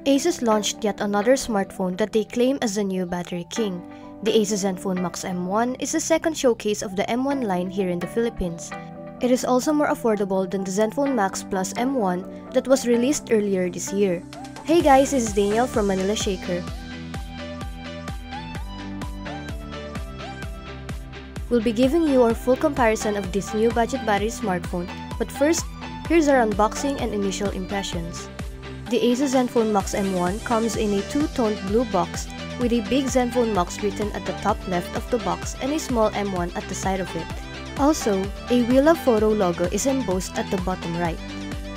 ASUS launched yet another smartphone that they claim as the new battery king. The ASUS ZenFone Max M1 is the second showcase of the M1 line here in the Philippines. It is also more affordable than the ZenFone Max Plus M1 that was released earlier this year. Hey guys, this is Daniel from Manila Shaker. We'll be giving you our full comparison of this new budget battery smartphone, but first, here's our unboxing and initial impressions. The ASUS ZenFone Max M1 comes in a two-toned blue box with a big ZenFone Max written at the top left of the box and a small M1 at the side of it. Also, a We Love Photo logo is embossed at the bottom right.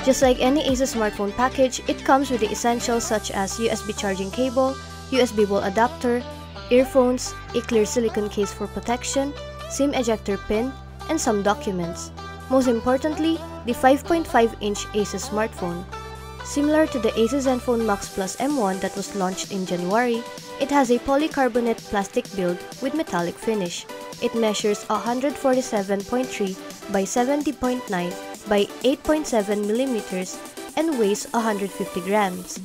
Just like any ASUS smartphone package, it comes with the essentials such as USB charging cable, USB wall adapter, earphones, a clear silicone case for protection, SIM ejector pin, and some documents. Most importantly, the 5.5-inch ASUS smartphone. Similar to the ASUS ZenFone Max Plus M1 that was launched in January, it has a polycarbonate plastic build with metallic finish. It measures 147.3 by 70.9 by 8.7 millimeters and weighs 150 grams.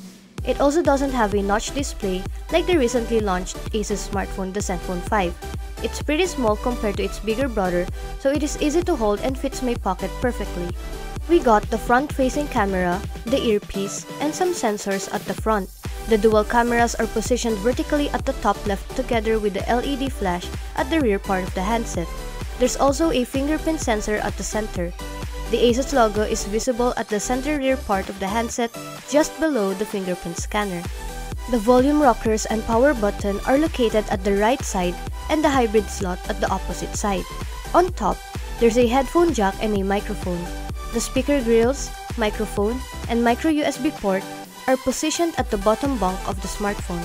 It also doesn't have a notch display like the recently launched ASUS smartphone, the ZenFone 5. It's pretty small compared to its bigger brother, so it is easy to hold and fits my pocket perfectly. We got the front-facing camera, the earpiece, and some sensors at the front. The dual cameras are positioned vertically at the top left together with the LED flash at the rear part of the handset. There's also a fingerprint sensor at the center. The ASUS logo is visible at the center rear part of the handset just below the fingerprint scanner. The volume rockers and power button are located at the right side and the hybrid slot at the opposite side. On top, there's a headphone jack and a microphone. The speaker grills, microphone, and micro USB port are positioned at the bottom bunk of the smartphone.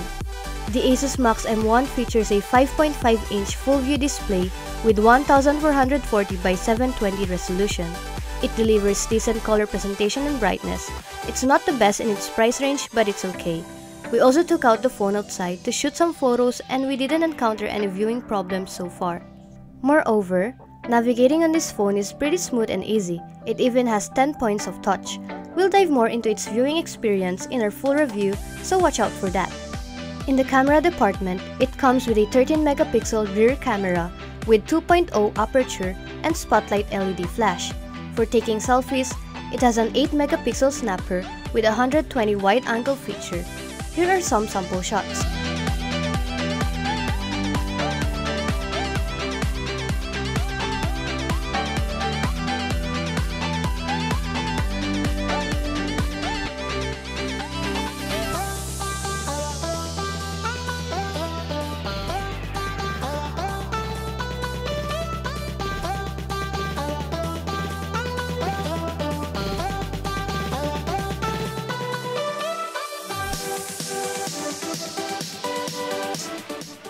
The ASUS Max M1 features a 5.5-inch full-view display with 1440 by 720 resolution. It delivers decent color presentation and brightness. It's not the best in its price range, but it's okay. We also took out the phone outside to shoot some photos and we didn't encounter any viewing problems so far. Moreover, navigating on this phone is pretty smooth and easy. It even has 10 points of touch. We'll dive more into its viewing experience in our full review, so watch out for that. In the camera department, it comes with a 13-megapixel rear camera with 2.0 aperture and spotlight LED flash. For taking selfies, it has an 8-megapixel snapper with a 120 wide-angle feature. Here are some sample shots.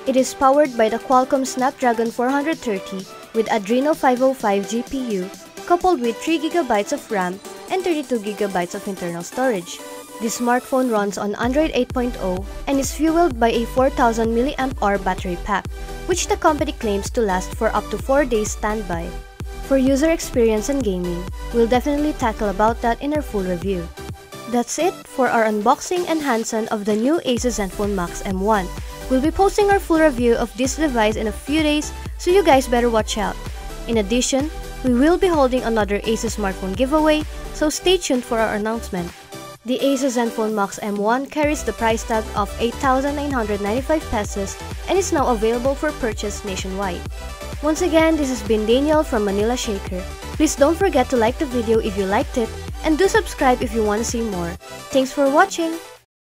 It is powered by the Qualcomm Snapdragon 430 with Adreno 505 GPU coupled with 3GB of RAM and 32GB of internal storage. This smartphone runs on Android 8.0 and is fueled by a 4000 mAh battery pack, which the company claims to last for up to 4 days standby. For user experience and gaming, we'll definitely tackle about that in our full review. That's it for our unboxing and hands-on of the new ASUS ZenFone Max M1. We'll be posting our full review of this device in a few days, so you guys better watch out. In addition, we will be holding another ASUS smartphone giveaway, so stay tuned for our announcement. The ASUS ZenFone Max M1 carries the price tag of 8,995 pesos and is now available for purchase nationwide. Once again, this has been Daniel from Manila Shaker. Please don't forget to like the video if you liked it, and do subscribe if you want to see more. Thanks for watching!